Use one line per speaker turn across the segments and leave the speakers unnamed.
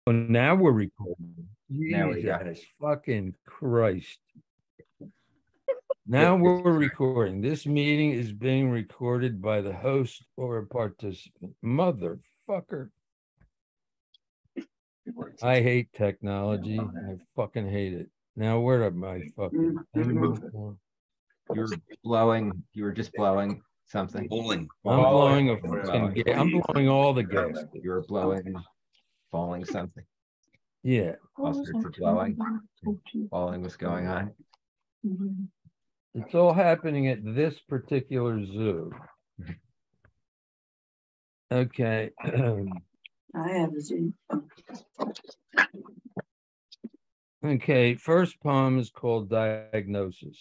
Oh, now we're recording.
There we go.
Jesus fucking Christ. Now we're recording. This meeting is being recorded by the host or a participant. Motherfucker. I hate technology. I fucking hate it. Now where am I fucking?
You were just blowing something.
Bowling.
I'm blowing a fucking I'm blowing all the gas.
You were falling something.
Yeah.
Also for blowing. Falling was going on.
It's all happening at this particular zoo. Okay.
I have a zoo.
Okay, first poem is called Diagnosis.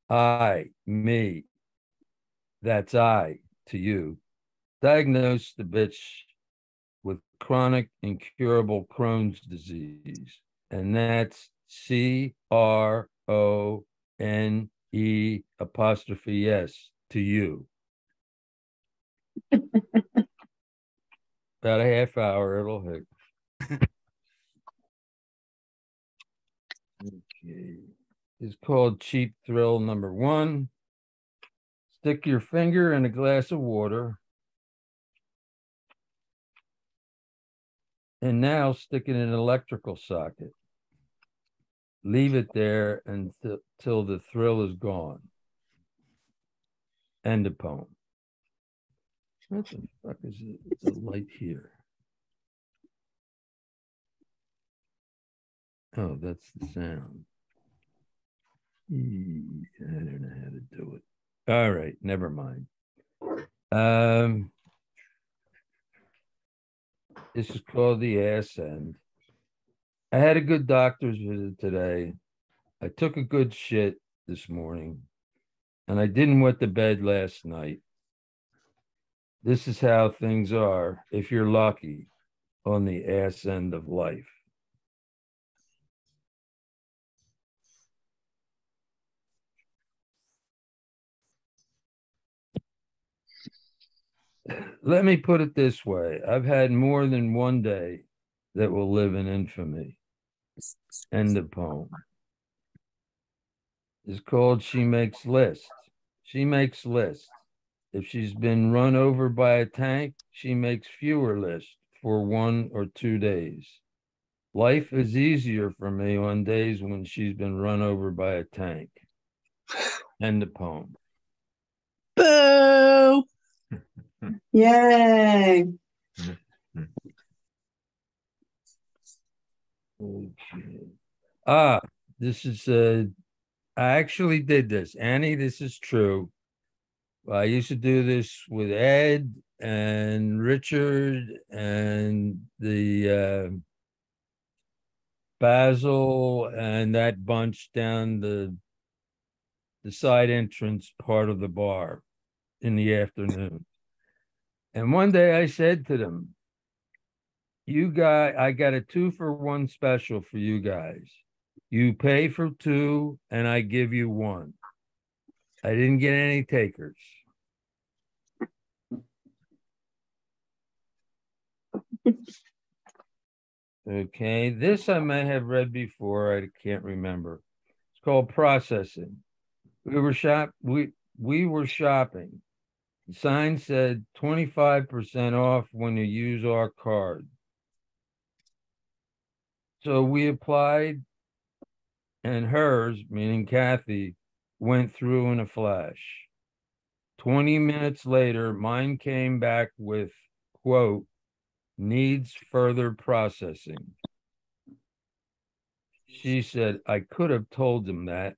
I, me, that's I to you. Diagnose the bitch with chronic incurable Crohn's disease. And that's CRONE' to you. About a half hour, it'll hit. Okay. It's called Cheap Thrill number 1. Stick your finger in a glass of water. And now stick it in an electrical socket. Leave it there until the thrill is gone. End of poem. What the fuck is it? It's a light here. Oh, that's the sound. I don't know how to do it. All right, never mind. This is called The Ass End. I had a good doctor's visit today. I took a good shit this morning, and I didn't wet the bed last night. This is how things are, if you're lucky, on the ass end of life. Let me put it this way. I've had more than one day that will live in infamy. End of poem. It's called She Makes Lists. She makes lists. If she's been run over by a tank, she makes fewer lists for 1 or 2 days. Life is easier for me on days when she's been run over by a tank. End of poem.
Boo! Yay!
Okay. This is I actually did this. Annie, this is true. I used to do this with Ed and Richard and the Basil and that bunch down the side entrance part of the bar in the afternoon. And one day I said to them, I got a 2-for-1 special for you guys. You pay for 2 and I give you 1. I didn't get any takers. Okay, this I may have read before. I can't remember. It's called Processing. We were shopping. The sign said 25% off when you use our card. So we applied, and hers, meaning Kathy, went through in a flash. 20 minutes later, mine came back with, quote, needs further processing. She said, I could have told him that.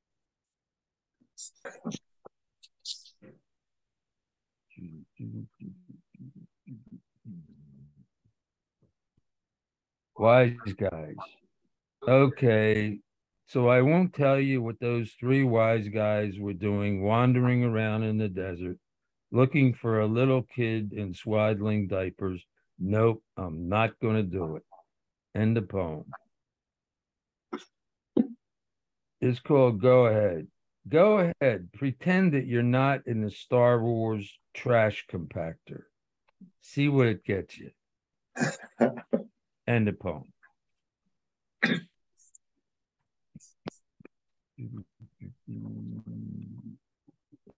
Wise guys. Okay, so I won't tell you what those 3 wise guys were doing wandering around in the desert, looking for a little kid in swaddling diapers. Nope, I'm not going to do it. End of poem. It's called Go Ahead. Go ahead. Pretend that you're not in the Star Wars trash compactor. See what it gets you. End of poem.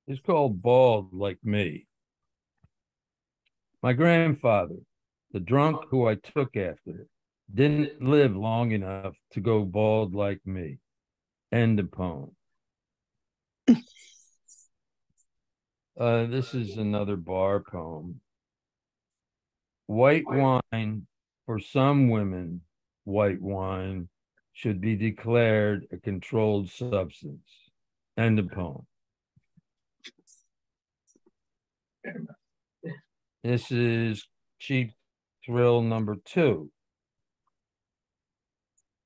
It's called Bald Like Me. My grandfather, the drunk who I took after, didn't live long enough to go bald like me. End of poem. This is another bar poem. White wine, for some women, white wine should be declared a controlled substance. End of poem. This is Cheap Thrill number 2.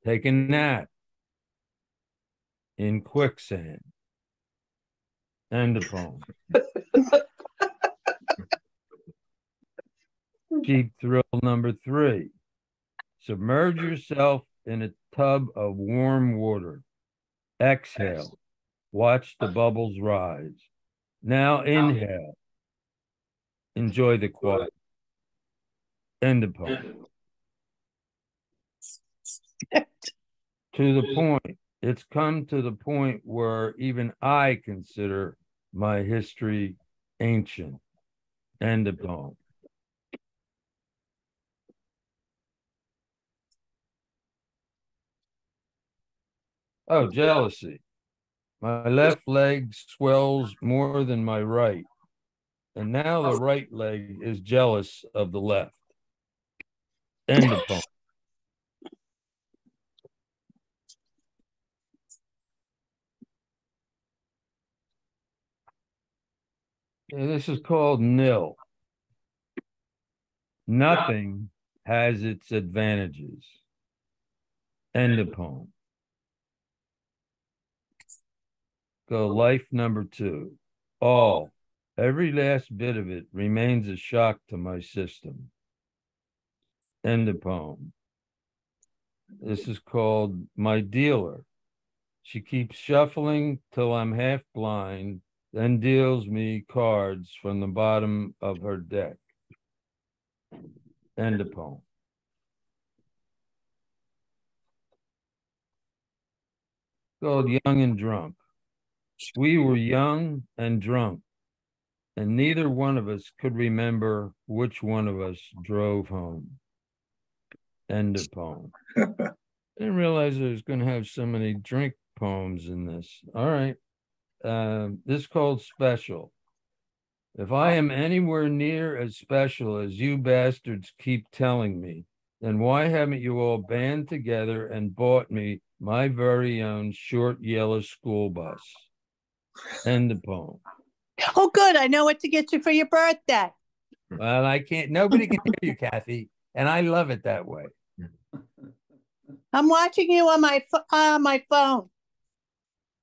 Take a nap in quicksand. End of poem. Cheap Thrill number 3. Submerge yourself in a tub of warm water. Exhale. Watch the bubbles rise. Now inhale. Enjoy the quiet. End of poem. To the point. It's come to the point where even I consider my history ancient. End of poem. Oh, jealousy. My left leg swells more than my right, and now the right leg is jealous of the left. End of poem. Yeah, this is called nil. Nothing has its advantages. End of poem. Go life number 2. All, every last bit of it remains a shock to my system. End of poem. This is called My Dealer. She keeps shuffling till I'm half blind, then deals me cards from the bottom of her deck. End of poem. Called Young and Drunk. We were young and drunk, and neither one of us could remember which one of us drove home. End of poem. Didn't realize I was going to have so many drink poems in this. All right. This is called Special. If I am anywhere near as special as you bastards keep telling me, then why haven't you all band together and bought me my very own short yellow school bus? End of poem.
Oh, good. I know what to get you for your birthday.
Well, I can't, nobody can hear you, Kathy, and I love it that way.
I'm watching you on my phone.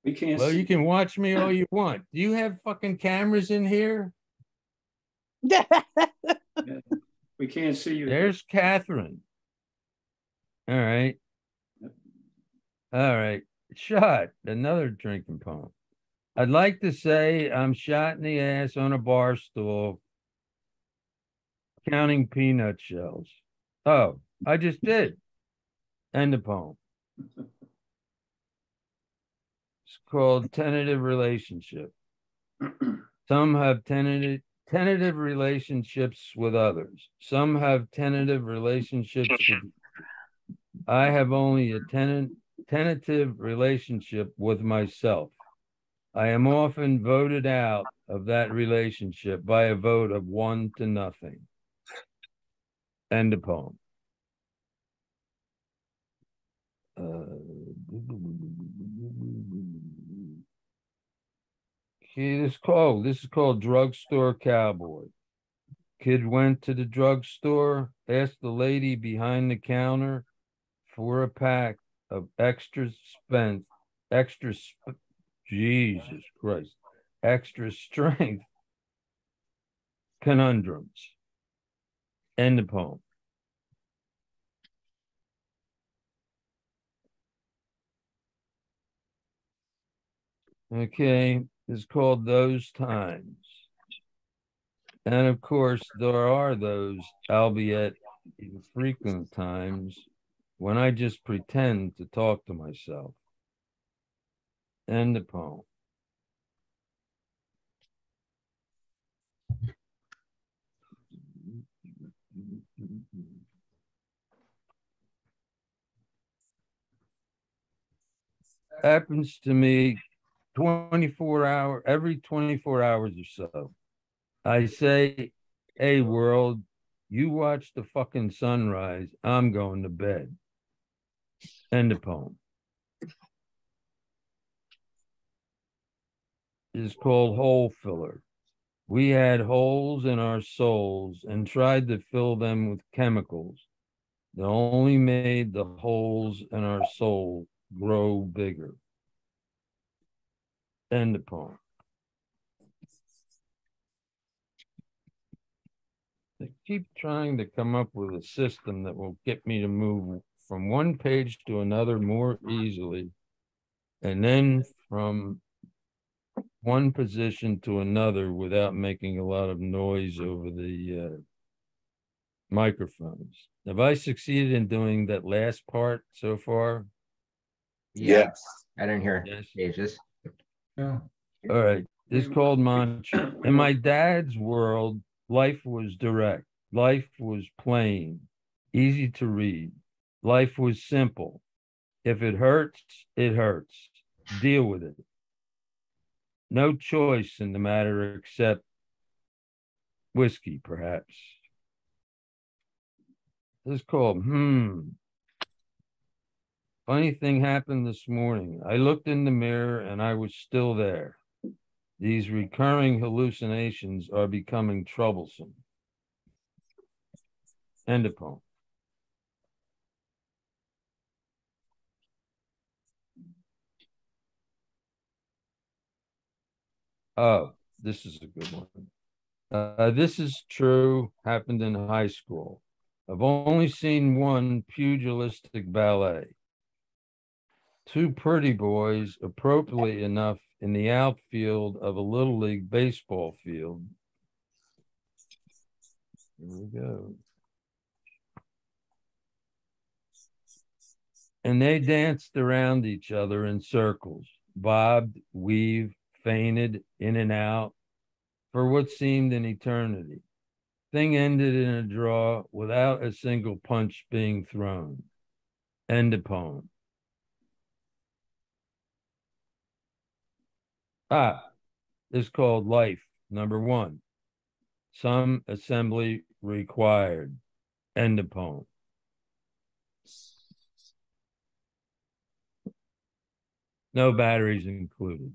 We can't
Well,
see.
you can watch me all you want. Do you have fucking cameras in here?
We can't see you.
There's Catherine. All right. All right. Shot. Another drinking poem. I'd like to say I'm shot in the ass on a bar stool counting peanut shells. Oh, I just did. End of poem. It's called Tentative Relationship. Some have tentative relationships with others. Some have tentative relationships with. I have only a tentative relationship with myself. I am often voted out of that relationship by a vote of 1-0. End of poem. Okay, this is called Drugstore Cowboy. Kid went to the drugstore, asked the lady behind the counter for a pack of Jesus Christ, extra strength conundrums. End of poem. Okay, it's called Those Times. And of course, there are those, albeit infrequent times, when I just pretend to talk to myself. End the poem. Happens to me every 24 hours or so. I say, hey, world, you watch the fucking sunrise. I'm going to bed. End of poem. Is called Hole Filler. We had holes in our souls and tried to fill them with chemicals that only made the holes in our soul grow bigger. End of poem. I keep trying to come up with a system that will get me to move from one page to another more easily, and then from one position to another without making a lot of noise over the microphones. Have I succeeded in doing that last part so far?
Yes. I didn't hear
Yes.
pages.
Yeah.
All right. This is called mantra. In my dad's world, life was direct. Life was plain, easy to read. Life was simple. If it hurts, it hurts. Deal with it. No choice in the matter except whiskey, perhaps. This is called Funny thing happened this morning. I looked in the mirror and I was still there. These recurring hallucinations are becoming troublesome. End of poem. Oh, this is a good one. This is true, happened in high school. I've only seen one pugilistic ballet. Two pretty boys, appropriately enough, in the outfield of a little league baseball field. Here we go. And they danced around each other in circles, bobbed, weaved, fainted in and out for what seemed an eternity. Thing ended in a draw without a single punch being thrown. End of poem. Is called Life, number 1. Some assembly required. End of poem. No batteries included.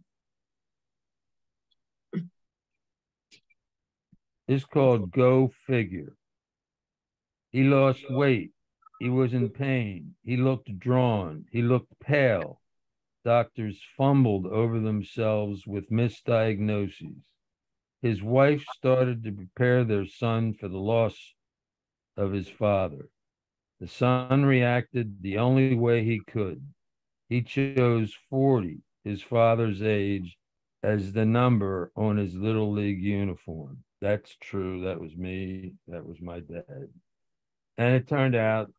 It's called Go Figure. He lost weight. He was in pain. He looked drawn. He looked pale. Doctors fumbled over themselves with misdiagnoses. His wife started to prepare their son for the loss of his father. The son reacted the only way he could. He chose 40, his father's age, as the number on his little league uniform. That's true. That was me. That was my dad. And it turned out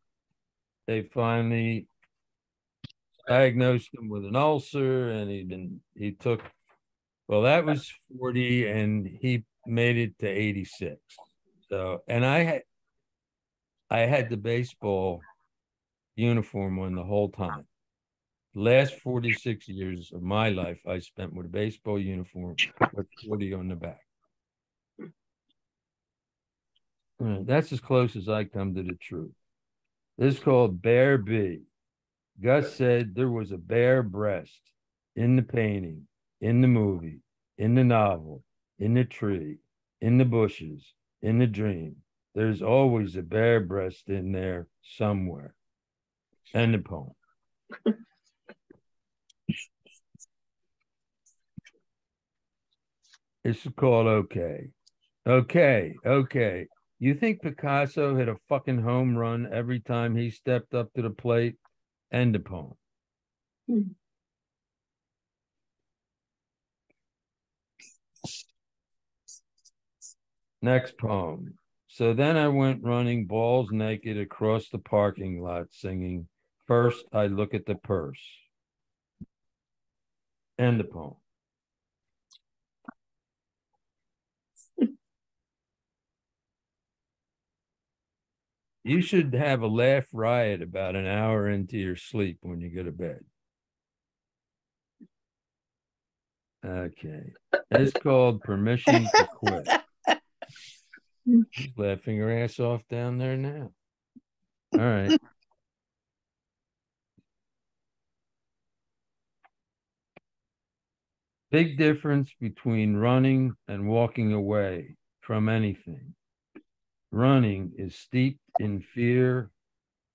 they finally diagnosed him with an ulcer, and he took, well, that was 40, and he made it to 86. So, and I had the baseball uniform on the whole time. Last 46 years of my life, I spent with a baseball uniform with 40 on the back. That's as close as I come to the truth. This is called Bear B. Gus said there was a bare breast in the painting, in the movie, in the novel, in the tree, in the bushes, in the dream. There's always a bare breast in there somewhere. End the poem. It's called Okay. Okay. You think Picasso hit a fucking home run every time he stepped up to the plate? End the poem. Next poem. So then I went running balls naked across the parking lot singing, First, I look at the purse. End the poem. You should have a laugh riot about an hour into your sleep when you go to bed. Okay. It's called Permission to Quit. She's laughing her ass off down there now. All right. Big difference between running and walking away from anything. Running is steeped in fear.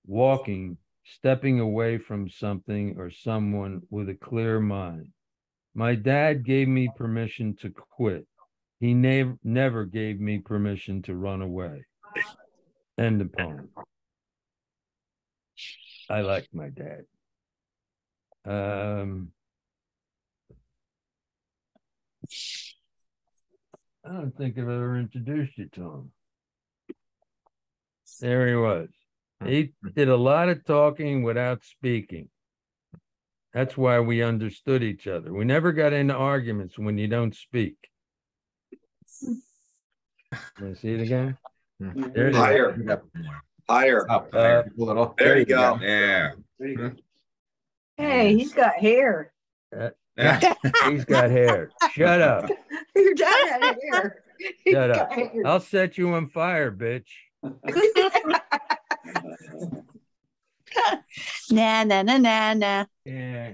Walking, stepping away from something or someone with a clear mind. My dad gave me permission to quit. He never gave me permission to run away. End of poem. I like my dad. I don't think I've ever introduced you to him. There he was. He did a lot of talking without speaking. That's why we understood each other. We never got into arguments when you don't speak. Want to see it again? There it is.
Higher. Higher.
Up
A
little.
There you go.
There.
There you go.
Hey, he's got hair.
He's got hair. Shut up.
Your dad had hair. He's
Shut
got
up.
hair.
I'll set you on fire, bitch.
Nah, nah, nah, nah, nah.
Yeah.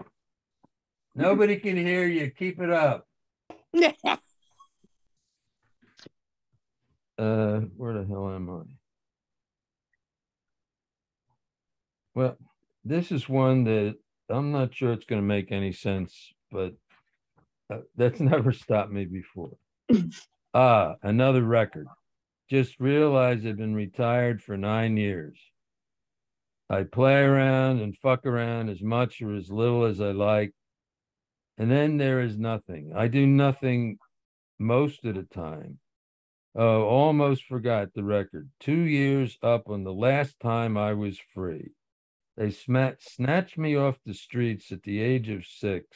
Nobody can hear you. Keep it up. Where the hell am I? Well, this is one that I'm not sure it's going to make any sense, but that's never stopped me before. Another record. Just realized I've been retired for 9 years. I play around and fuck around as much or as little as I like. And then there is nothing. I do nothing most of the time. Oh, almost forgot the record. 2 years up on the last time I was free. They snatched me off the streets at the age of 6.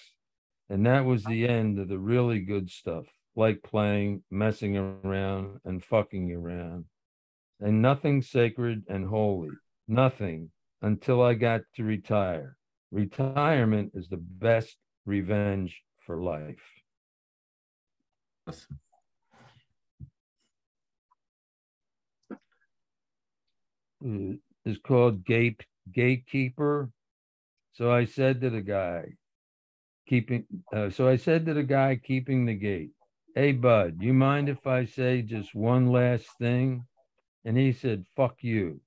And that was the end of the really good stuff, like playing, messing around, and fucking around. And nothing sacred and holy. Nothing until I got to retire. Retirement is the best revenge for life. It's called Gatekeeper. So I said to the guy keeping the gate, "Hey bud, you mind if I say just one last thing?" And he said, "Fuck you."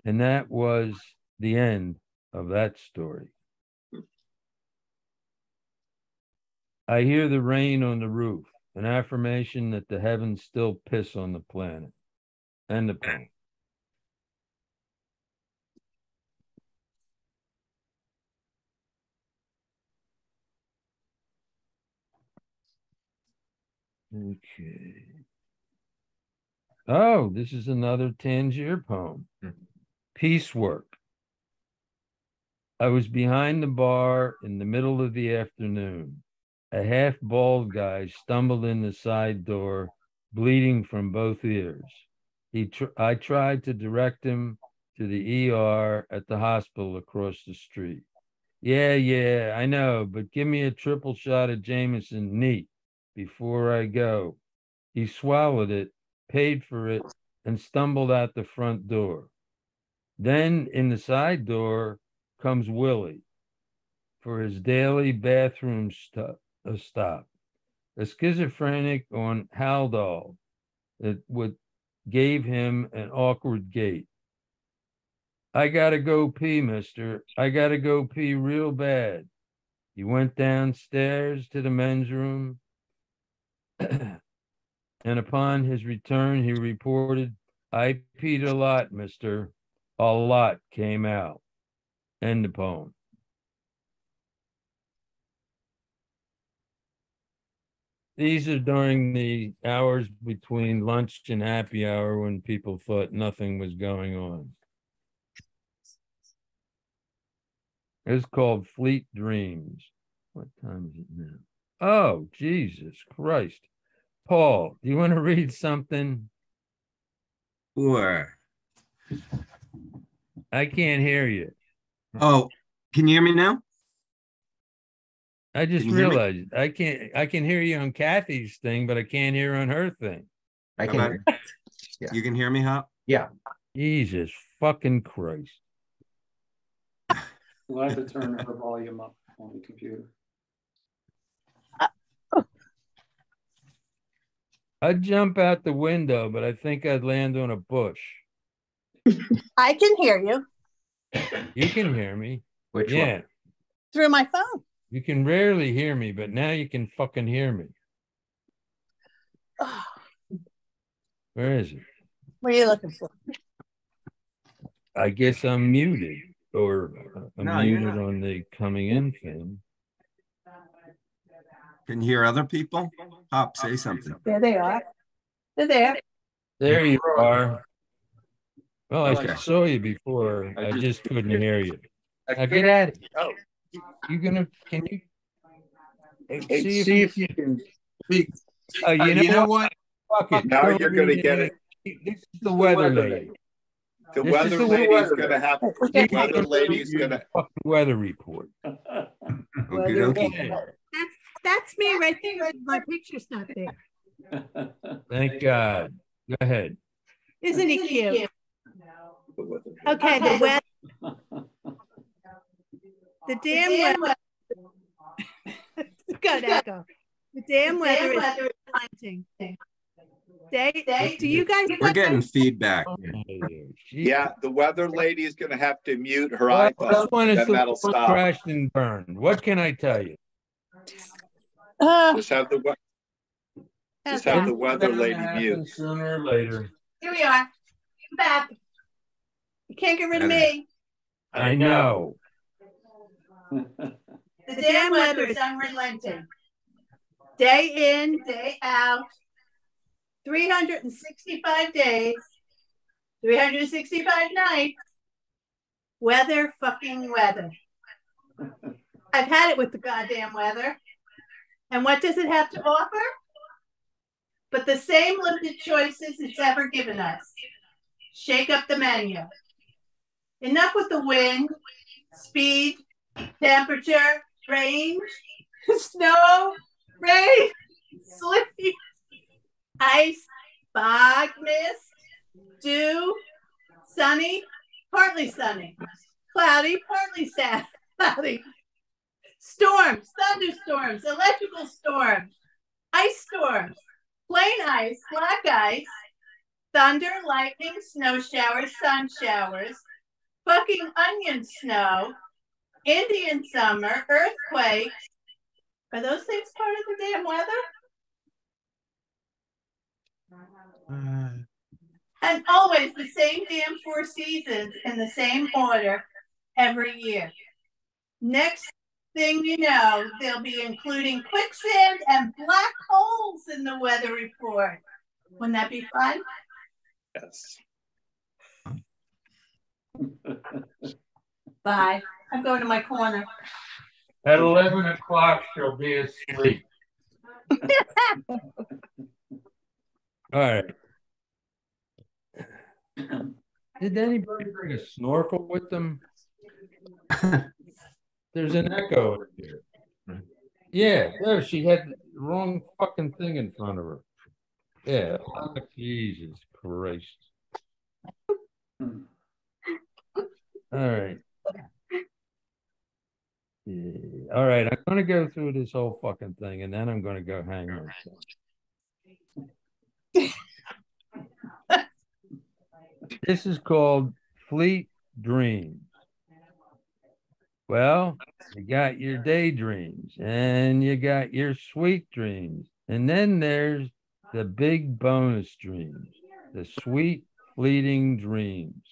And that was the end of that story. I hear the rain on the roof, an affirmation that the heavens still piss on the planet. End of poem. Okay. Oh, this is another Tangier poem. Piecework. I was behind the bar in the middle of the afternoon. A half-bald guy stumbled in the side door, bleeding from both ears. I tried to direct him to the ER at the hospital across the street. Yeah, I know, but give me a triple shot of Jameson neat before I go. He swallowed it, paid for it, and stumbled out the front door. Then in the side door comes Willie for his daily bathroom stop. A schizophrenic on Haldol that gave him an awkward gait. I gotta go pee, mister. I gotta go pee real bad. He went downstairs to the men's room, and upon his return, he reported, "I peed a lot, mister. A lot came out." End of poem. These are during the hours between lunch and happy hour when people thought nothing was going on. It's called Fleet Dreams. What time is it now? Oh, Jesus Christ. Paul, do you want to read something?
Sure.
I can't hear you.
Oh, can you hear me now?
I just
Can you hear me?
realized I can hear you on Kathy's thing, but I can't hear on her thing.
I
How
can
about-
hear. Yeah.
You can hear me, Hop?
Yeah.
Jesus fucking Christ.
We'll have to turn her volume up on the computer.
I'd jump out the window, but I think I'd land on a bush.
I can hear you
You can hear me.
Which
Yeah.
one?
through my phone.
You can rarely hear me, but now you can fucking hear me.
Oh,
Where is it?
what are you looking for?
I guess I'm muted or I'm
No, you're
muted
not.
on the coming in thing.
Can you hear other people? Hop, say something.
There they are. They're there.
There you are. Well, I
Okay.
saw you before. I just couldn't hear you. Now get at it. Oh, you gonna? Can you? See if you can speak. You know what? Fuck it.
Now
Don't
you're gonna
read
get
it. This is the weather lady.
The
This is
weather
the
lady's
weather.
gonna have,
Okay.
the weather lady's gonna,
Fucking weather report.
Okie dokie.
That's me right there. My picture's not there.
Thank God. Go ahead.
Isn't he cute? Okay, the weather. The damn weather. Good echo. The damn weather is planting. Do you guys?
We're getting feedback.
yeah, the weather lady's gonna have to mute her
Well, this
iPhone,
one is
then
the
that'll
one
stop.
crashed and burned. What can I tell you?
Just have the, just have the weather lady mute.
Sooner or later.
Here we are. I'm back. You can't get rid of me.
I know.
The damn weather is unrelenting. Day in, day out. 365 days, 365 nights. Weather, fucking weather. I've had it with the goddamn weather. And what does it have to offer? But the same limited choices it's ever given us. Shake up the menu. Enough with the wind, speed, temperature, range, snow, rain, sleet, ice, fog, mist, dew, sunny, partly sunny, cloudy, partly cloudy, storms, thunderstorms, electrical storms, ice storms, plain ice, black ice, thunder, lightning, snow showers, sun showers, fucking onion snow, Indian summer, earthquakes. Are those things part of the damn weather? And always the same damn 4 seasons in the same order every year. Next thing you know, they'll be including quicksand and black holes in the weather report. Wouldn't that be fun?
Yes.
Bye. I'm going to my corner.
At 11 o'clock, she'll be asleep. All right. Did anybody bring a snorkel with them? There's an echo in here. Yeah, there she had the wrong fucking thing in front of her. Yeah. Oh, Jesus Christ. All right. Yeah. All right, I'm gonna go through this whole fucking thing and then I'm gonna go hang myself. This is called Fleet Dreams. Well, you got your daydreams and you got your sweet dreams. And then there's the big bonus dreams, the sweet fleeting dreams.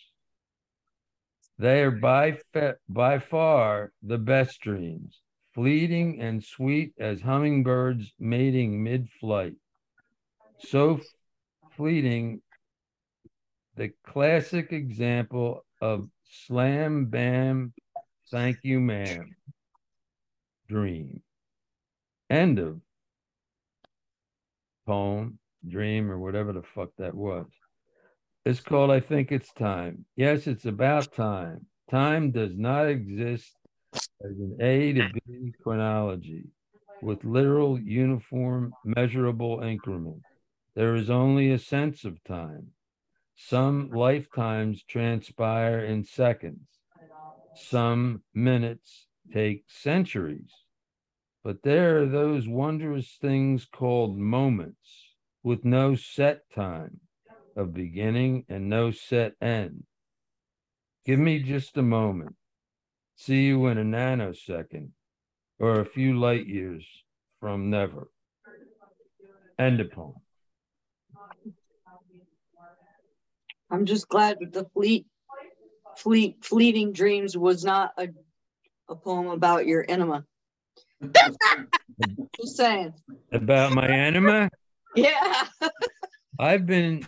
They are by far the best dreams, fleeting and sweet as hummingbirds mating mid-flight. So fleeting, the classic example of slam bam Thank you, ma'am. Dream. End of poem, dream, or whatever the fuck that was. It's called I Think It's Time. Yes, it's about time. Time does not exist as an A to B chronology with literal, uniform, measurable increment. There is only a sense of time. Some lifetimes transpire in seconds. Some minutes take centuries. But there are those wondrous things called moments with no set time of beginning and no set end. Give me just a moment. See you in a nanosecond or a few light years from never. End of poem.
I'm just glad that the fleeting dreams was not a poem about your enema. Just saying.
About my anima,
Yeah.
I've been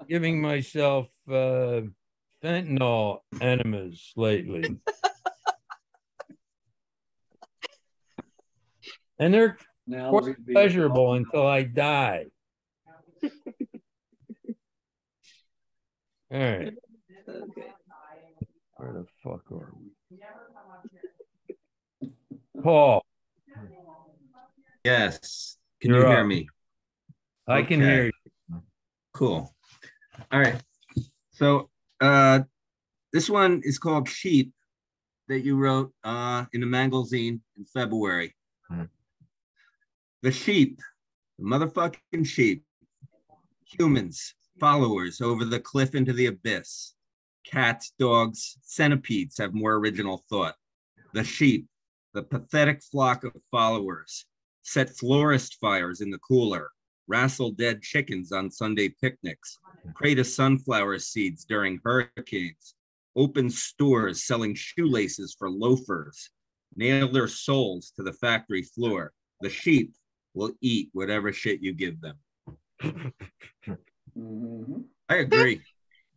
giving myself fentanyl enemas lately. And they're
Now
quite
would be-
pleasurable until I die. All right.
Okay.
Where the fuck are we? Paul,
Yes. Can
You're
you hear
up.
me?
I can
Okay.
hear you.
Cool. All right. So this one is called Sheep that you wrote in a magazine in February. The sheep, the motherfucking sheep, humans, followers over the cliff into the abyss. Cats, dogs, centipedes have more original thought. The sheep, the pathetic flock of followers, set florist fires in the cooler, wrestle dead chickens on Sunday picnics, pray to sunflower seeds during hurricanes, open stores selling shoelaces for loafers, nail their souls to the factory floor. The sheep will eat whatever shit you give them.
Mhm.
I agree.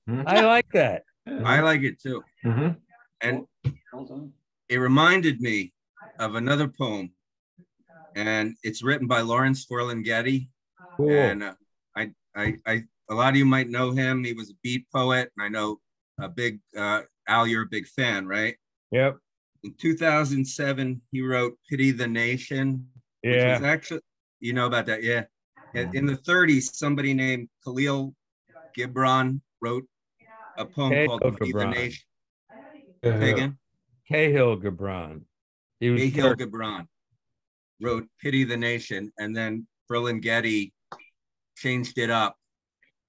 I like that.
I like it too.
Mhm.
And
Well done.
it reminded me of another poem, and it's written by Lawrence Ferlinghetti.
Cool.
And a lot of you might know him. He was a beat poet, and I know a big Al, you're a big fan, right?
Yep.
In 2007, he wrote "Pity the Nation," which was
Yeah.
actually, you know about that, yeah. In the 30s, somebody named Khalil Gibran wrote a poem called
Cahill
"Pity the
Gibran.
Nation." Say again.
Cahill Gibran. He was
Cahill
Turk.
Gibran wrote "Pity the Nation," and then Ferlinghetti changed it up,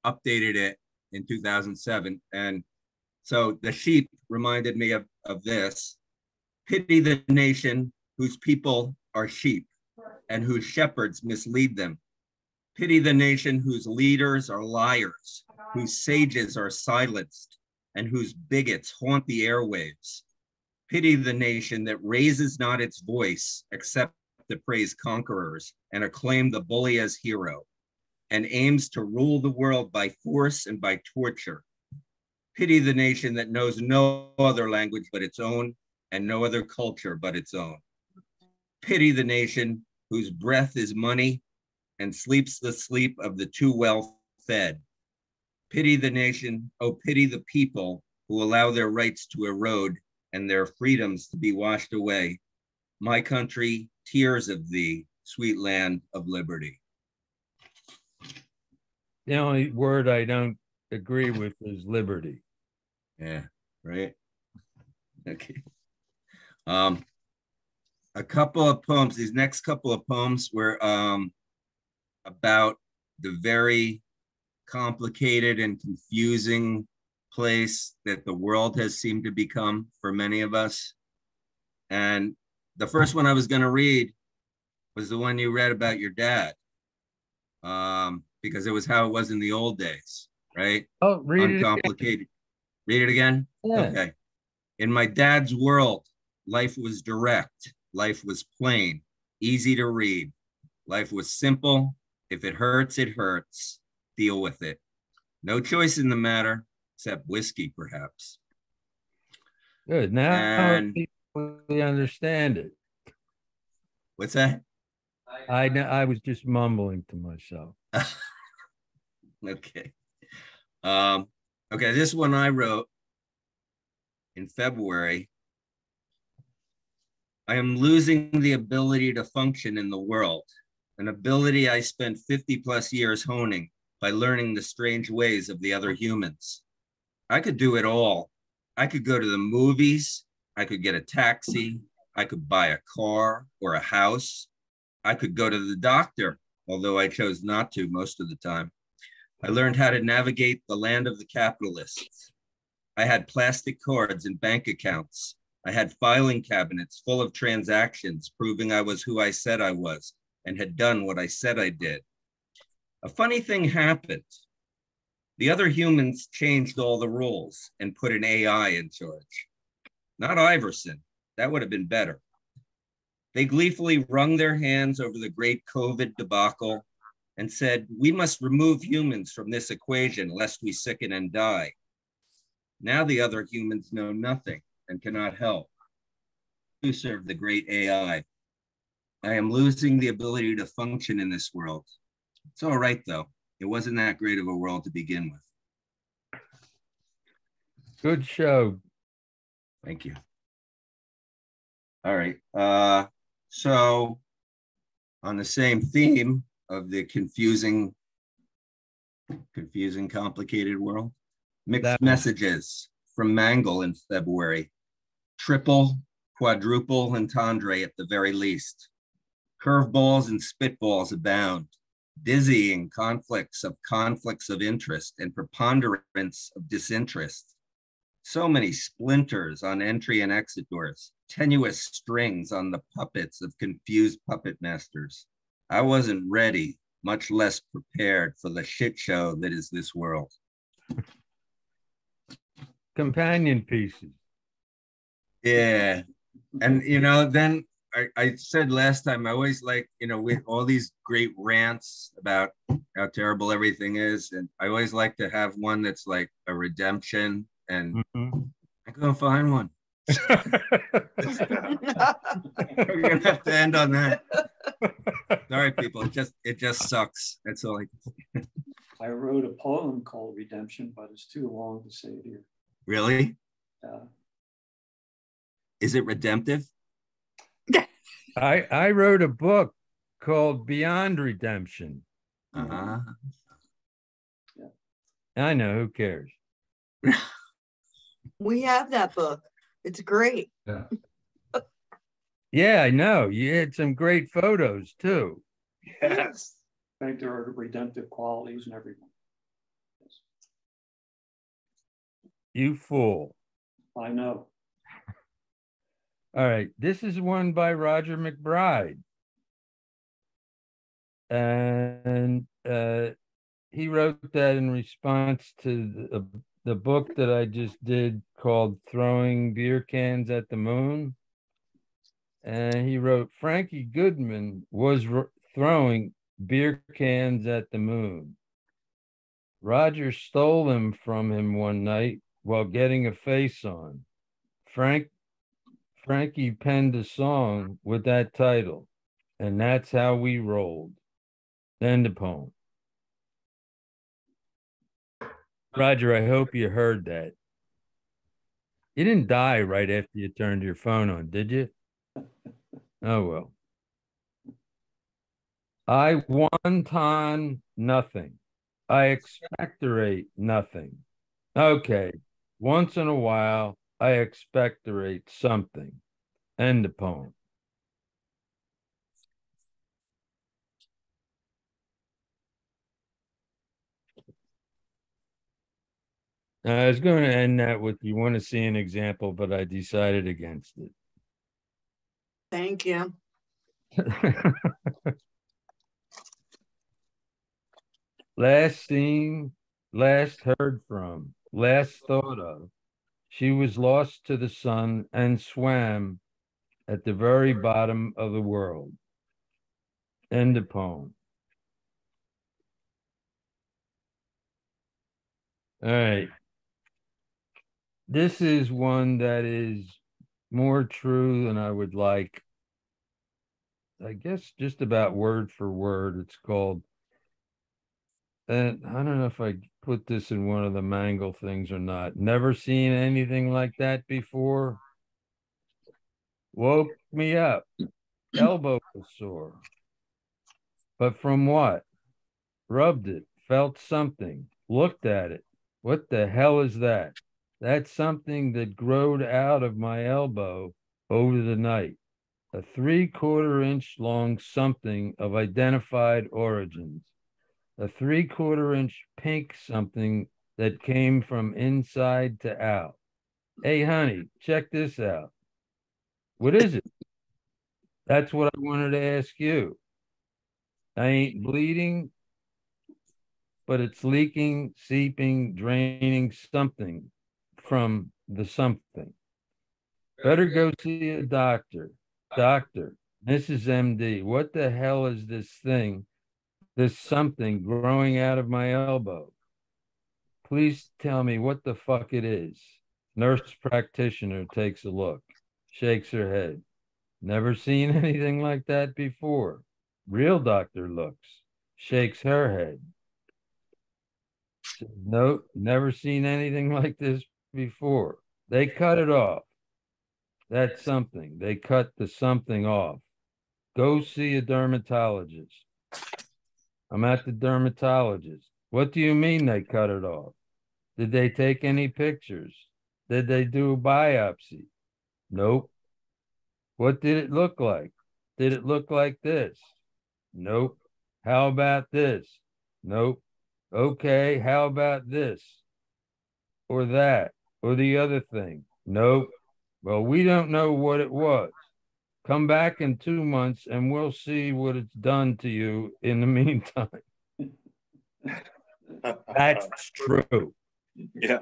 updated it in 2007. And so the sheep reminded me of this. Pity the nation whose people are sheep and whose shepherds mislead them. Pity the nation whose leaders are liars, whose sages are silenced, and whose bigots haunt the airwaves. Pity the nation that raises not its voice except to praise conquerors and acclaim the bully as hero, and aims to rule the world by force and by torture. Pity the nation that knows no other language but its own and no other culture but its own. Pity the nation whose breath is money and sleeps the sleep of the too well fed. Pity the nation, oh, pity the people who allow their rights to erode and their freedoms to be washed away. My country, tears of thee, sweet land of liberty.
The only word I don't agree with is liberty.
Yeah, right. Okay. A couple of poems. These next couple of poems were about the very complicated and confusing place that the world has seemed to become for many of us. And the first one I was going to read was the one you read about your dad, because it was how it was in the old days, right?
Oh, read it again.
Uncomplicated. Read it again?
Yeah.
Okay. In my dad's world, life was direct. Life was plain, easy to read. Life was simple. If it hurts, it hurts. Deal with it. No choice in the matter, except whiskey, perhaps.
Good. Now
And
people really understand it.
what's that?
I was just mumbling to myself.
Okay. Okay, this one I wrote in February. I am losing the ability to function in the world, an ability I spent 50 plus years honing by learning the strange ways of the other humans. I could do it all. I could go to the movies. I could get a taxi. I could buy a car or a house. I could go to the doctor, although I chose not to most of the time. I learned how to navigate the land of the capitalists. I had plastic cards and bank accounts. I had filing cabinets full of transactions proving I was who I said I was and had done what I said I did. A funny thing happened. The other humans changed all the rules and put an AI in charge. Not Iverson. That would have been better. They gleefully wrung their hands over the great COVID debacle and said, we must remove humans from this equation lest we sicken and die. Now the other humans know nothing and cannot help. To serve the great AI. I am losing the ability to function in this world. It's all right, though. It wasn't that great of a world to begin with.
Good show.
Thank you. All right. So on the same theme of the confusing, complicated world, mixed messages from Mangle in February. Triple, quadruple entendre at the very least. Curveballs and spitballs abound. Dizzying conflicts of interest and preponderance of disinterest. So many splinters on entry and exit doors, tenuous strings on the puppets of confused puppet masters. I wasn't ready, much less prepared for the shit show that is this world.
Companion pieces.
Yeah. And, then I said last time, I always like, with all these great rants about how terrible everything is. And I always like to have one that's like a redemption. And I couldn't find one. We're gonna have to end on that. Sorry, people. It just sucks. That's all
I wrote a poem called Redemption, but it's too long to say it here.
Really? Is it redemptive?
I wrote a book called Beyond Redemption.
Uh-huh.
I know, who cares?
We have that book. It's great.
Yeah, I know. You had some great photos too.
Yes.
I think there are redemptive qualities in everyone. Yes.
You fool.
I know.
All right. This is one by Roger McBride. And he wrote that in response to the book that I just did called Throwing Beer Cans at the Moon. And he wrote, Frankie Goodman was throwing beer cans at the moon. Roger stole them from him one night while getting a face on. Frankie penned a song with that title, and that's how we rolled. End of poem. Roger, I hope you heard that. You didn't die right after you turned your phone on, did you? Oh, well. I wonton nothing. I expectorate nothing. Okay. Once in a while, I expectorate something. End of poem. I was going to end that with you want to see an example, but I decided against it.
Thank you.
Last seen, last heard from, last thought of. She was lost to the sun and swam at the very bottom of the world. End of poem. All right. This is one that is more true than I would like. I guess just about word for word. It's called, and I don't know if I put this in one of the mangle things or not. Never seen anything like that before. Woke me up. Elbow was sore. But from what? Rubbed it, felt something, looked at it. What the hell is that? That's something that growed out of my elbow over the night. A 3/4 inch long something of identified origins. A 3/4 inch pink something that came from inside to out. Hey, honey, check this out. What is it? That's what I wanted to ask you. I ain't bleeding, but it's leaking, seeping, draining something from the something. Better go see a doctor. Doctor, Mrs. MD, what the hell is this thing, this something growing out of my elbow? Please tell me what the fuck it is. Nurse practitioner takes a look, shakes her head. Never seen anything like that before. Real doctor looks, shakes her head. Nope, never seen anything like this before. They cut it off. That's something. They cut the something off. Go see a dermatologist. I'm at the dermatologist. What do you mean they cut it off? Did they take any pictures? Did they do a biopsy? Nope. What did it look like? Did it look like this? Nope. How about this? Nope. Okay, how about this? Or that? Or the other thing? Nope. Well, we don't know what it was. Come back in 2 months and we'll see what it's done to you in the meantime. That's true.
Yeah.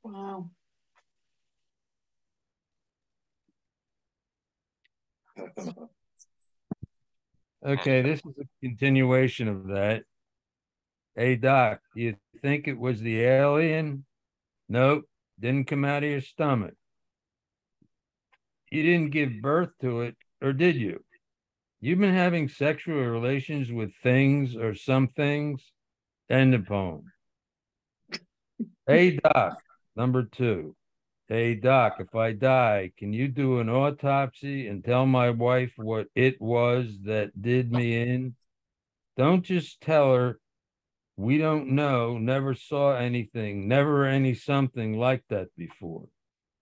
Wow.
Okay, this is a continuation of that. Hey, Doc, do you think it was the alien? Nope, didn't come out of your stomach. You didn't give birth to it, or did you? You've been having sexual relations with things or some things? End of poem. Hey, Doc, number 2. Hey, Doc, if I die, can you do an autopsy and tell my wife what it was that did me in? Don't just tell her we don't know, never saw anything, never any something like that before.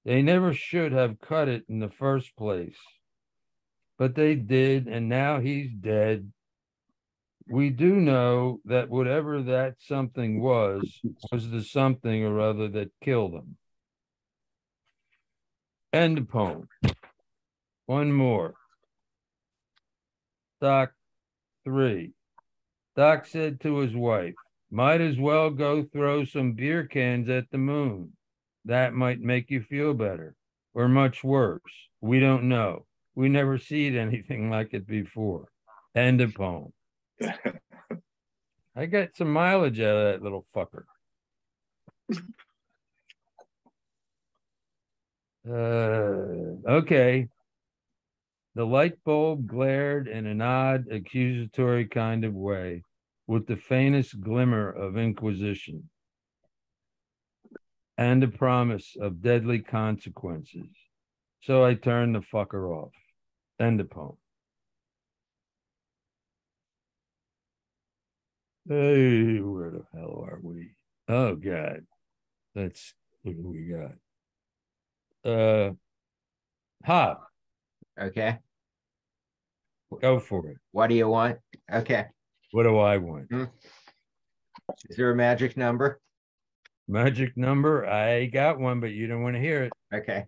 They never should have cut it in the first place. But they did, and now he's dead. We do know that whatever that something was the something or other that killed him. End of poem. One more. Doc 3. Doc said to his wife, might as well go throw some beer cans at the moon. That might make you feel better, or much worse. We don't know. We never seen anything like it before. End of poem. I got some mileage out of that little fucker. Okay. The light bulb glared in an odd, accusatory kind of way, with the faintest glimmer of inquisition and a promise of deadly consequences. So I turned the fucker off. End of poem. Hey, where the hell are we? Oh God. Let's look what we got. Hop,
Okay.
go for it.
What do you want? Okay.
What do I want?
Is there a magic number?
Magic number? I got one, but you don't want to hear it.
Okay.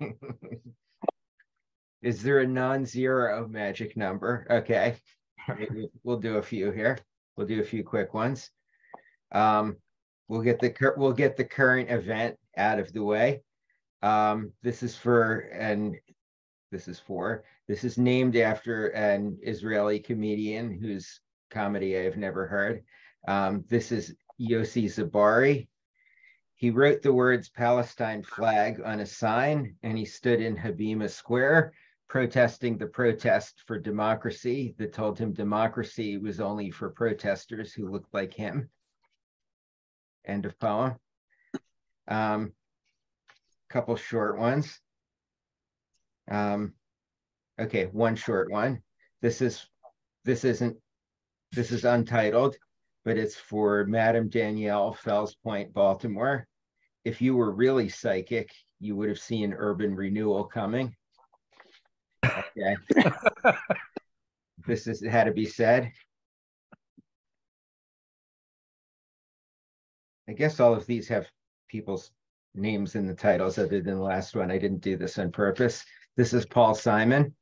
Is there a non-zero magic number? Okay. We'll do a few here. We'll do a few quick ones. We'll get the current event out of the way. This is named after an Israeli comedian whose comedy I've never heard. This is Yossi Zabari. He wrote the words Palestine flag on a sign, and he stood in Habima Square protesting the protest for democracy that told him democracy was only for protesters who looked like him. End of poem. Couple short ones. Okay, one short one. This is untitled, but it's for Madam Danielle, Fells Point, Baltimore. If you were really psychic, you would have seen urban renewal coming. Okay. This had to be said. I guess all of these have people's names in the titles other than the last one. I didn't do this on purpose. This is Paul Simon.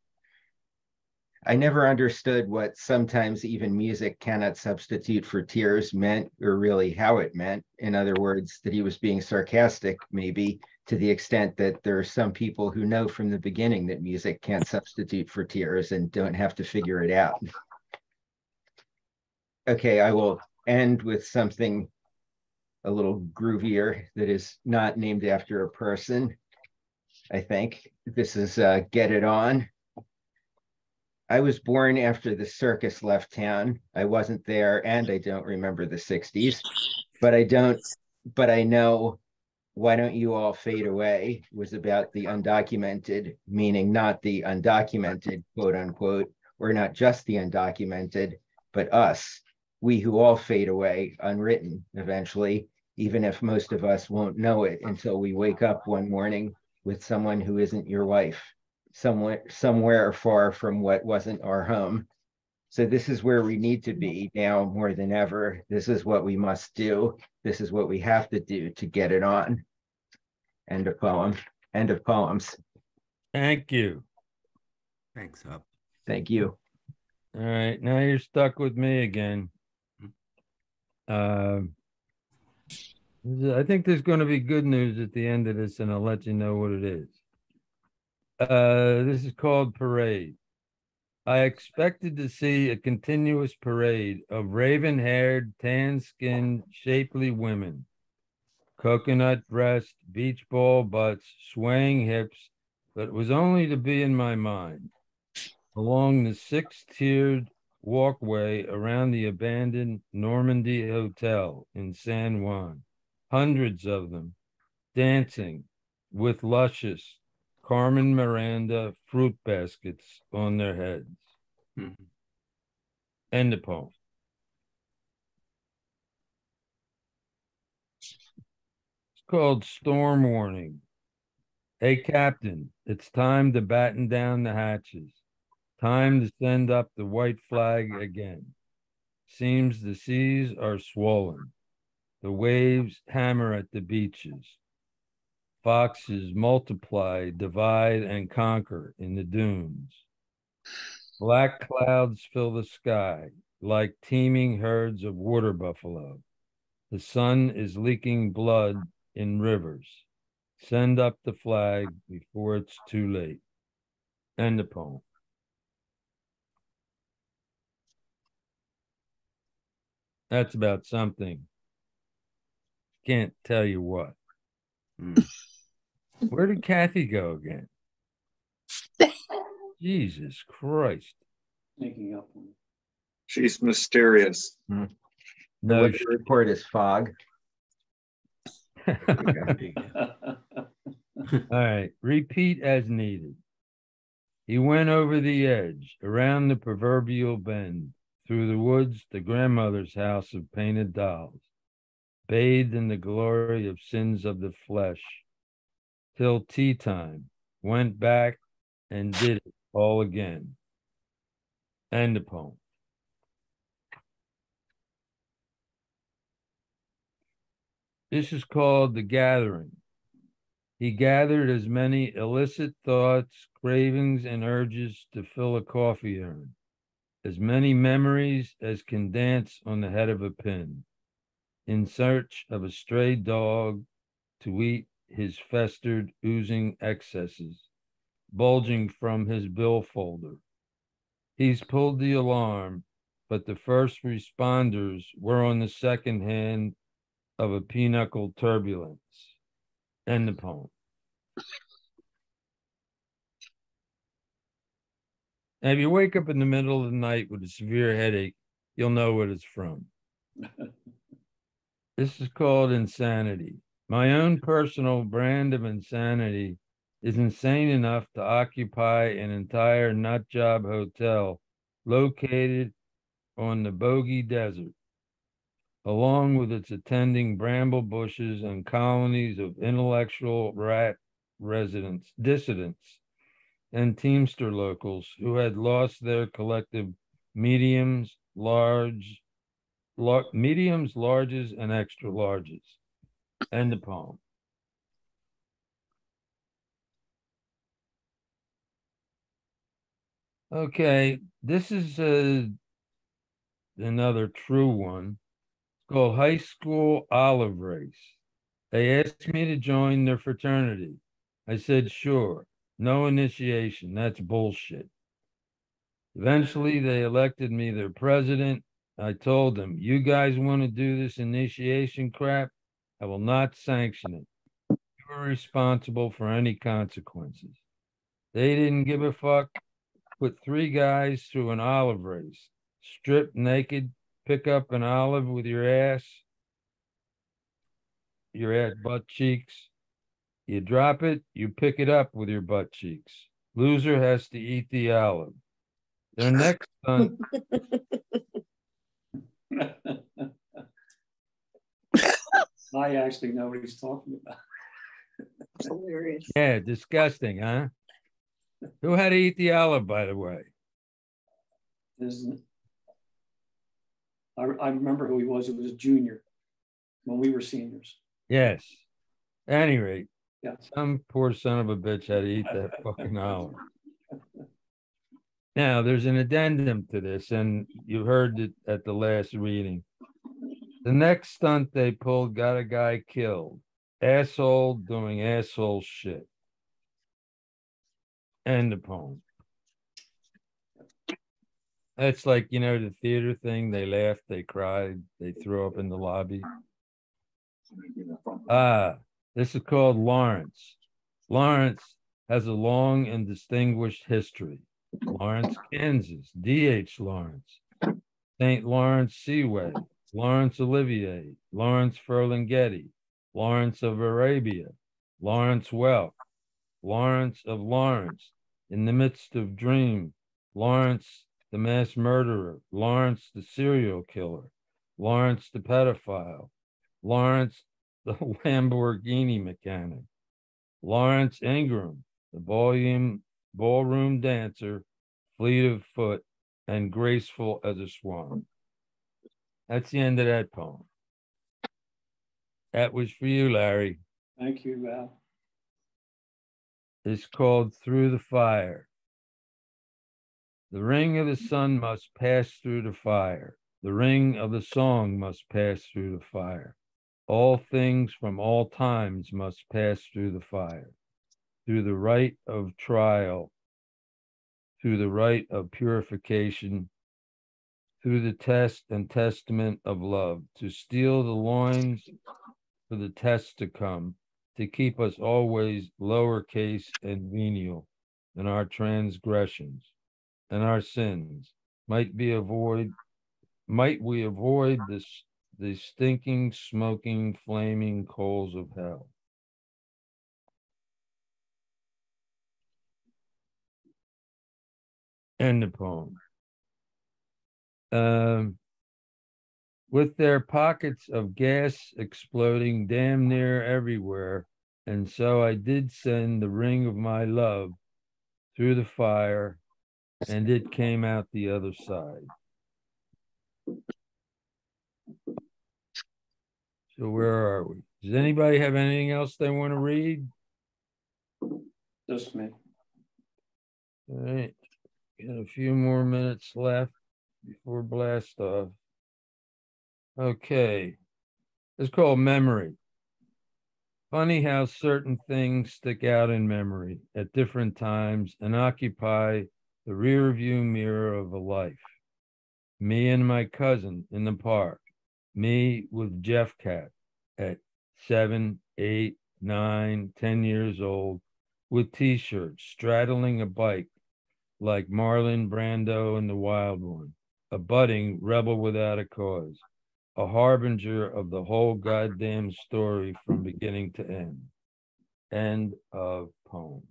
I never understood what sometimes even music cannot substitute for tears meant, or really how it meant. In other words, that he was being sarcastic, maybe, to the extent that there are some people who know from the beginning that music can't substitute for tears and don't have to figure it out. Okay, I will end with something a little groovier that is not named after a person, I think. This is Get It On. I was born after the circus left town. I wasn't there, and I don't remember the 60s, but I know Why Don't You All Fade Away was about the undocumented, meaning not the undocumented, quote unquote, or not just the undocumented, but us, we who all fade away, unwritten eventually, even if most of us won't know it until we wake up one morning with someone who isn't your wife, somewhere far from what wasn't our home. So this is where we need to be now more than ever. This is what we must do. This is what we have to do to get it on. End of poem. End of poems.
Thank you.
Thanks, Up.
Thank you.
All right, now you're stuck with me again. I think there's going to be good news at the end of this, and I'll let you know what it is. This is called Parade. I expected to see a continuous parade of raven-haired, tan-skinned, shapely women, coconut breast, beach ball butts, swaying hips, but it was only to be in my mind. Along the six-tiered walkway around the abandoned Normandy Hotel in San Juan, hundreds of them dancing with luscious Carmen Miranda fruit baskets on their heads.
Mhm.
End of poem. It's called Storm Warning. Hey, Captain, it's time to batten down the hatches. Time to send up the white flag again. Seems the seas are swollen. The waves hammer at the beaches. Foxes multiply, divide, and conquer in the dunes. Black clouds fill the sky like teeming herds of water buffalo. The sun is leaking blood in rivers. Send up the flag before it's too late. End of poem. That's about something. Can't tell you what.
Mm.
Where did Kathy go again? Jesus Christ.
Making up.
She's mysterious.
The
No,
weather report is fog.
all right. Repeat as needed. He went over the edge, around the proverbial bend, through the woods to grandmother's house of painted dolls, bathed in the glory of sins of the flesh, till tea time, went back and did it all again. End of poem. This is called The Gathering. He gathered as many illicit thoughts, cravings, and urges to fill a coffee urn, as many memories as can dance on the head of a pin, in search of a stray dog to eat his festered, oozing excesses, bulging from his billfolder. He's pulled the alarm, but the first responders were on the second hand of a pinnacle turbulence. End the poem. Now, if you wake up in the middle of the night with a severe headache, you'll know what it's from. This is called insanity. My own personal brand of insanity is insane enough to occupy an entire nut job hotel located on the Bogey Desert, along with its attending bramble bushes and colonies of intellectual rat dissidents, and Teamster locals who had lost their collective mediums, larges, and extra larges. End the poem. Okay, this is another true one. It's called High School Olive Race. They asked me to join their fraternity. I said, sure. No initiation. That's bullshit. Eventually, they elected me their president. I told them, you guys want to do this initiation crap? I will not sanction it. You are responsible for any consequences. They didn't give a fuck. Put 3 guys through an olive race. Strip naked, pick up an olive with your ass butt cheeks. You drop it, you pick it up with your butt cheeks. Loser has to eat the olive. Their next stunt.
I actually know what he's talking about.
Hilarious.
Yeah, disgusting, huh? Who had to eat the olive, by the way?
Isn't it? I remember who he was. It was a junior when we were seniors.
Yes. At any rate,
Yeah.
some poor son of a bitch had to eat that fucking olive. Now, there's an addendum to this, and you heard it at the last reading. The next stunt they pulled got a guy killed. Asshole doing asshole shit. End the poem. That's like, the theater thing. They laughed, they cried, they threw up in the lobby. This is called Lawrence. Lawrence has a long and distinguished history. Lawrence, Kansas, D.H. Lawrence, St. Lawrence Seaway, Lawrence Olivier, Lawrence Ferlinghetti, Lawrence of Arabia, Lawrence Welk, Lawrence of Lawrence, in the midst of dream, Lawrence the mass murderer, Lawrence the serial killer, Lawrence the pedophile, Lawrence the Lamborghini mechanic, Lawrence Ingram, the ballroom dancer, fleet of foot, and graceful as a swan. That's the end of that poem. That was for you, Larry.
Thank you, Val.
It's called Through the Fire. The ring of the sun must pass through the fire. The ring of the song must pass through the fire. All things from all times must pass through the fire. Through the rite of trial, through the rite of purification, through the test and testament of love, to steel the loins for the test to come, to keep us always lowercase and venial in our transgressions and our sins. Might we avoid the stinking, smoking, flaming coals of hell. End the poem. With their pockets of gas exploding damn near everywhere, and so I did send the ring of my love through the fire, and it came out the other side. So where are we? Does anybody have anything else they want to read?
Just me.
All right. Got a few more minutes left before blast off. Okay. It's called Memory. Funny how certain things stick out in memory at different times and occupy the rear view mirror of a life. Me and my cousin in the park. Me with Jeff Cat. at 7, 8, 9, 10 years old with t-shirts, straddling a bike like Marlon Brando in The Wild One, a budding rebel without a cause, a harbinger of the whole goddamn story from beginning to end. End of poem.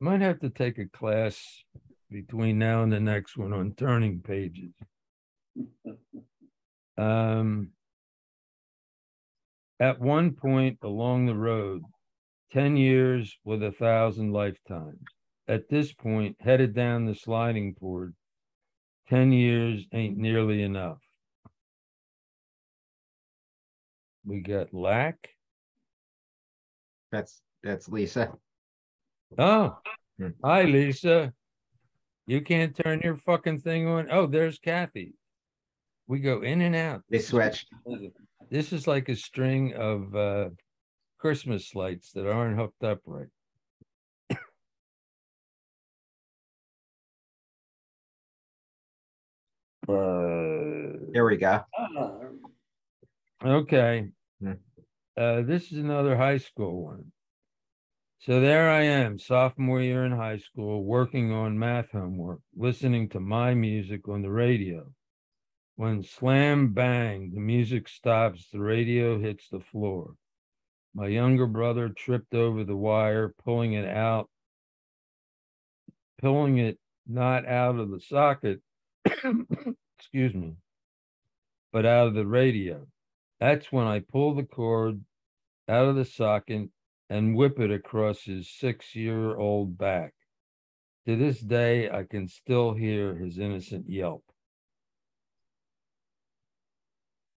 Might have to take a class between now and the next one on turning pages. At one point along the road, 10 years with 1,000 lifetimes. At this point, headed down the sliding board, 10 years ain't nearly enough. We got lack.
That's Lisa.
Oh, hi, Lisa. You can't turn your fucking thing on. Oh, there's Kathy. We go in and out.
They switched.
This is like a string of Christmas lights that aren't hooked up right.
Here we go.
Ah,
Okay.
Hmm.
This is another high school one. So there I am, sophomore year in high school, working on math homework, listening to my music on the radio. When slam bang, the music stops, the radio hits the floor. My younger brother tripped over the wire, pulling it not out of the socket, excuse me, but out of the radio. That's when I pull the cord out of the socket and whip it across his 6-year-old back. To this day, I can still hear his innocent yelp.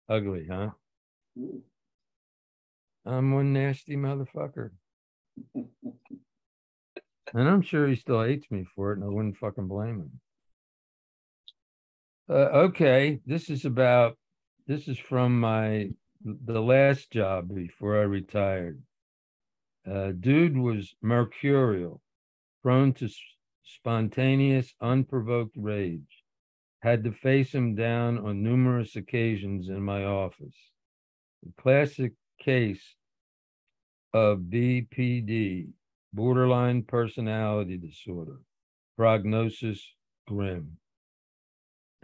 Ugly, huh? I'm one nasty motherfucker. And I'm sure he still hates me for it, and I wouldn't fucking blame him. Okay, this is from the last job before I retired. Dude was mercurial, prone to spontaneous, unprovoked rage. Had to face him down on numerous occasions in my office. A classic case of BPD, borderline personality disorder, prognosis grim.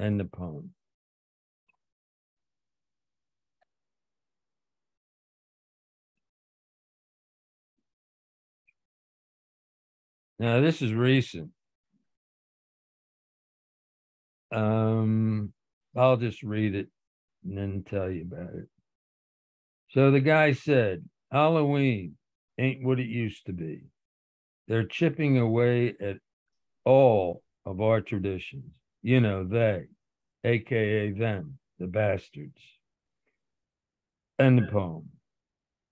End the poem. Now, this is recent. I'll just read it and then tell you about it. So the guy said, Halloween ain't what it used to be. They're chipping away at all of our traditions. You know, they, AKA them, the bastards. End the poem.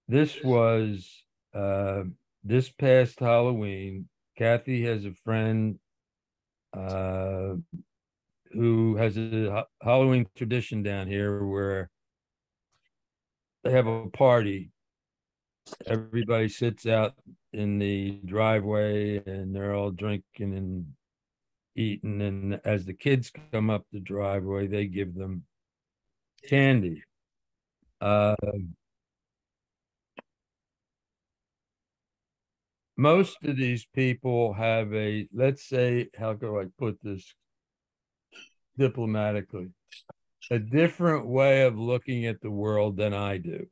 This was this past Halloween. Kathy has a friend who has a Halloween tradition down here where they have a party. Everybody sits out in the driveway and they're all drinking and eating. And as the kids come up the driveway, they give them candy. Most of these people have let's say, how can I put this diplomatically, a different way of looking at the world than I do,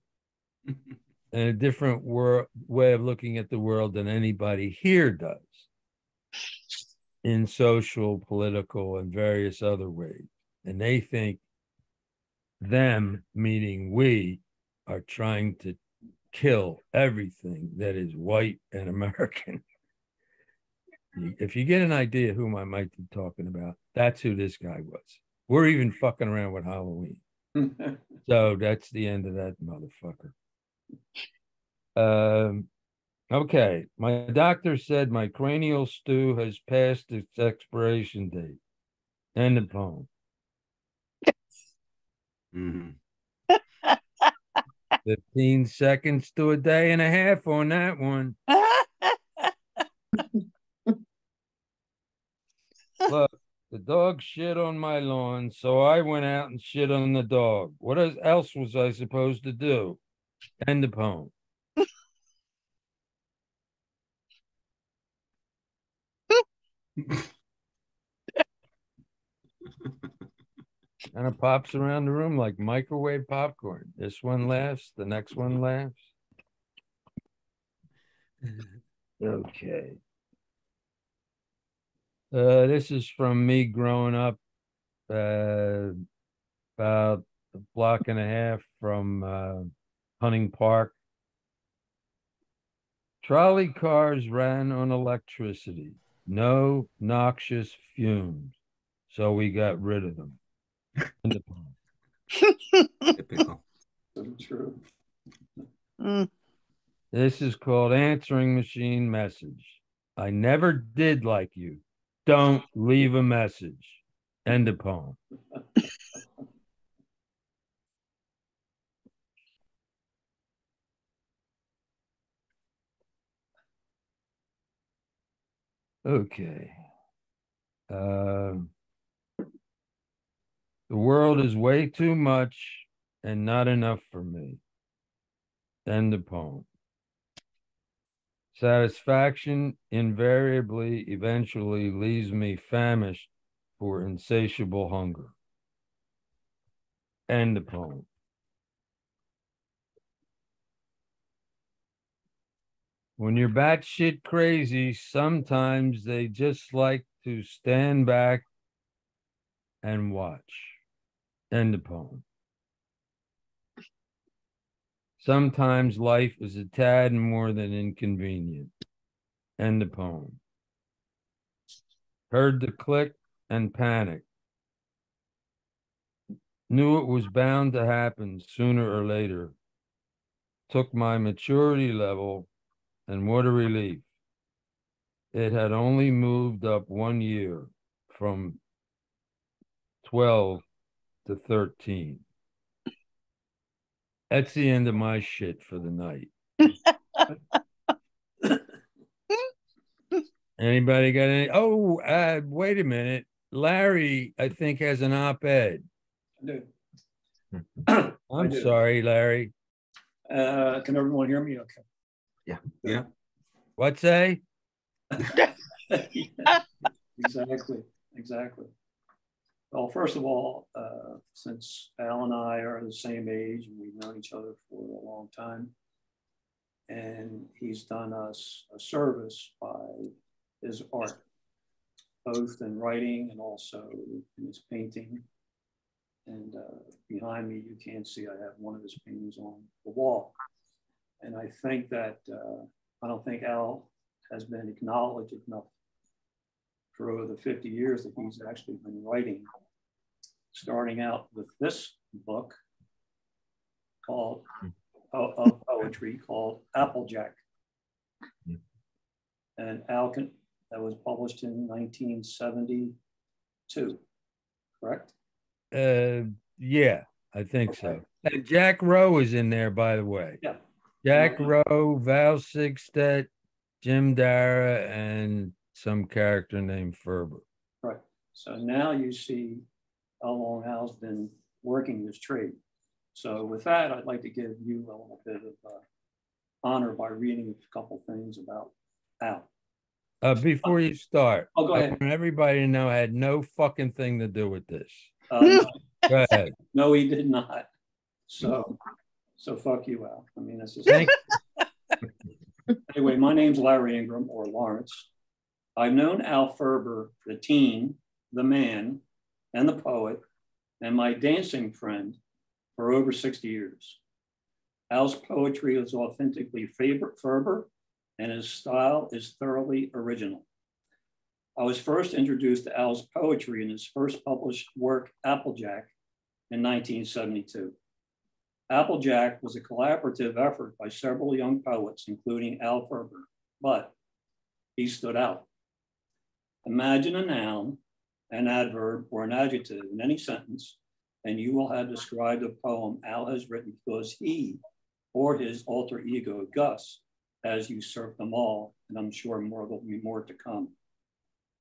and a different way of looking at the world than anybody here does in social, political, and various other ways. And they think them, meaning we, are trying to kill everything that is white and American. If you get an idea whom I might be talking about, that's who this guy was. We're even fucking around with Halloween. So that's the end of that motherfucker. Okay. My doctor said my cranial stew has passed its expiration date. End of poem.
Mhm.
15 seconds to a day and a half on that one. Look, the dog shit on my lawn, so I went out and shit on the dog. Else was I supposed to do? End the poem. And it pops around the room like microwave popcorn. This one laughs, the next one laughs. Okay. This is from me growing up about a block and a half from Hunting Park. Trolley cars ran on electricity, no noxious fumes, so we got rid of them.
Typical.
So true.
This is called answering machine message. I never did like you. Don't leave a message. End of poem. Okay. The world is way too much and not enough for me. End of poem. Satisfaction invariably eventually leaves me famished for insatiable hunger. End of poem. When you're batshit crazy, sometimes they just like to stand back and watch. End of poem. Sometimes life is a tad more than inconvenient. End of poem. Heard the click and panicked. Knew it was bound to happen sooner or later. Took my maturity level, and what a relief. It had only moved up 1 year from 12 to 13. That's the end of my shit for the night. Anybody got any? Oh, wait a minute. Larry, I think, has an op-ed.
I do.
I'm sorry, Larry.
Can everyone hear me? Okay.
Yeah.
What's say?
Exactly. Well, first of all, since Al and I are the same age and we've known each other for a long time, and he's done us a service by his art, both in writing and also in his painting. And behind me, you can't see, I have one of his paintings on the wall. And I think that, I don't think Al has been acknowledged enough for over the 50 years that he's actually been writing, starting out with this book called, of poetry called Applejack. And Al, that was published in 1972, correct?
Yeah, I think
Okay.
so. And Jack Rowe is in there, by the way.
Yeah.
Jack Rowe, Val Sigstedt, Jim Dara, and some character named Ferber.
Right. So now you see how long Al's been working his trade. So with that, I'd like to give you a little bit of honor by reading a couple things about Al.
Before you start,
go ahead.
I want everybody to know I had no fucking thing to do with this.
No,
Go ahead.
no, he did not. So fuck you, Al. I mean, that's just. Anyway, my name's Larry Ingram, or Lawrence. I've known Al Ferber, the teen, the man, and the poet, and my dancing friend for over 60 years. Al's poetry is authentically Ferber, and his style is thoroughly original. I was first introduced to Al's poetry in his first published work, Applejack, in 1972. Applejack was a collaborative effort by several young poets, including Al Ferber, but he stood out. Imagine a noun, an adverb, or an adjective in any sentence, and you will have described a poem Al has written because he, or his alter ego, Gus, has usurped them all, and I'm sure there'll be more to come.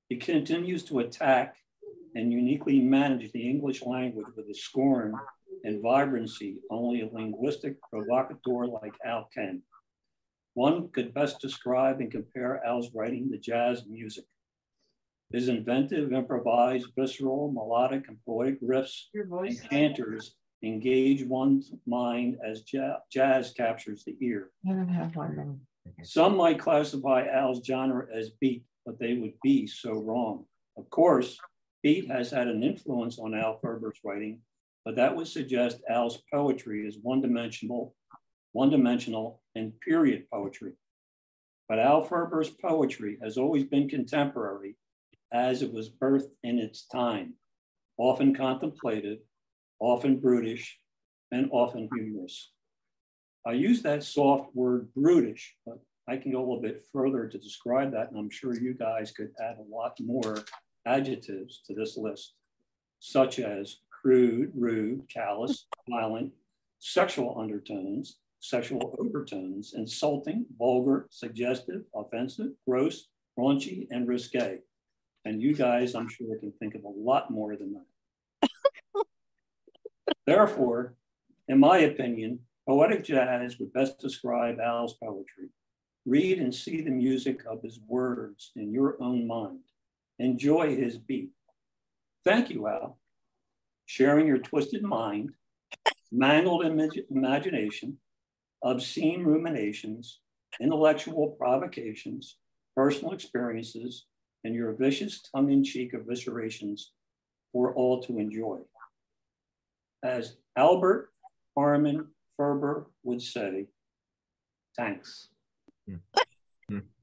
He continues to attack and uniquely manage the English language with a scorn and vibrancy only a linguistic provocateur like Al can. One could best describe and compare Al's writing to jazz music. His inventive, improvised, visceral, melodic, and poetic riffs and canters engage one's mind as jazz captures the ear.
I don't have one then.
Some might classify Al's genre as beat, but they would be so wrong. Of course, beat has had an influence on Al Ferber's writing, but that would suggest Al's poetry is one-dimensional and period poetry. But Al Ferber's poetry has always been contemporary, as it was birthed in its time, often contemplative, often brutish, and often humorous. I use that soft word brutish, but I can go a little bit further to describe that, and I'm sure you guys could add a lot more adjectives to this list, such as crude, rude, callous, violent, sexual undertones, sexual overtones, insulting, vulgar, suggestive, offensive, gross, raunchy, and risque. And you guys, I'm sure, can think of a lot more than that. Therefore, in my opinion, poetic jazz would best describe Al's poetry. Read and see the music of his words in your own mind. Enjoy his beat. Thank you, Al. Sharing your twisted mind, mangled imagination, obscene ruminations, intellectual provocations, personal experiences, and your vicious tongue-in-cheek eviscerations for all to enjoy. As Albert Harmon Ferber would say, thanks.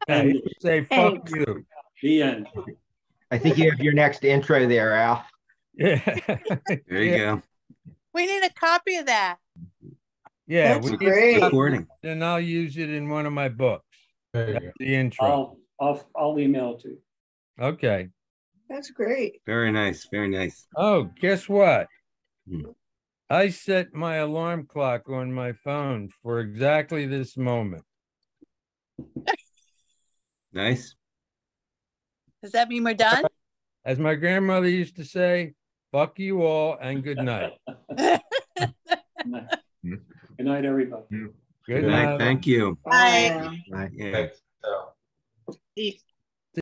Hey, say fuck you.
The end.
I think you have your next intro there, Al.
Yeah.
There you go.
We need a copy of that.
Yeah,
That's
we
great.
Recording.
and I'll use it in one of my books. That's the intro.
I'll email it to you.
Okay.
That's great.
Very nice. Very nice.
Oh, guess what?
Hmm.
I set my alarm clock on my phone for exactly this moment.
Nice.
Does that mean we're done?
As my grandmother used to say, fuck you all and good night.
Good night, everybody.
Good
Good night.
night.
Thank you.
Bye.
Yeah.
Peace.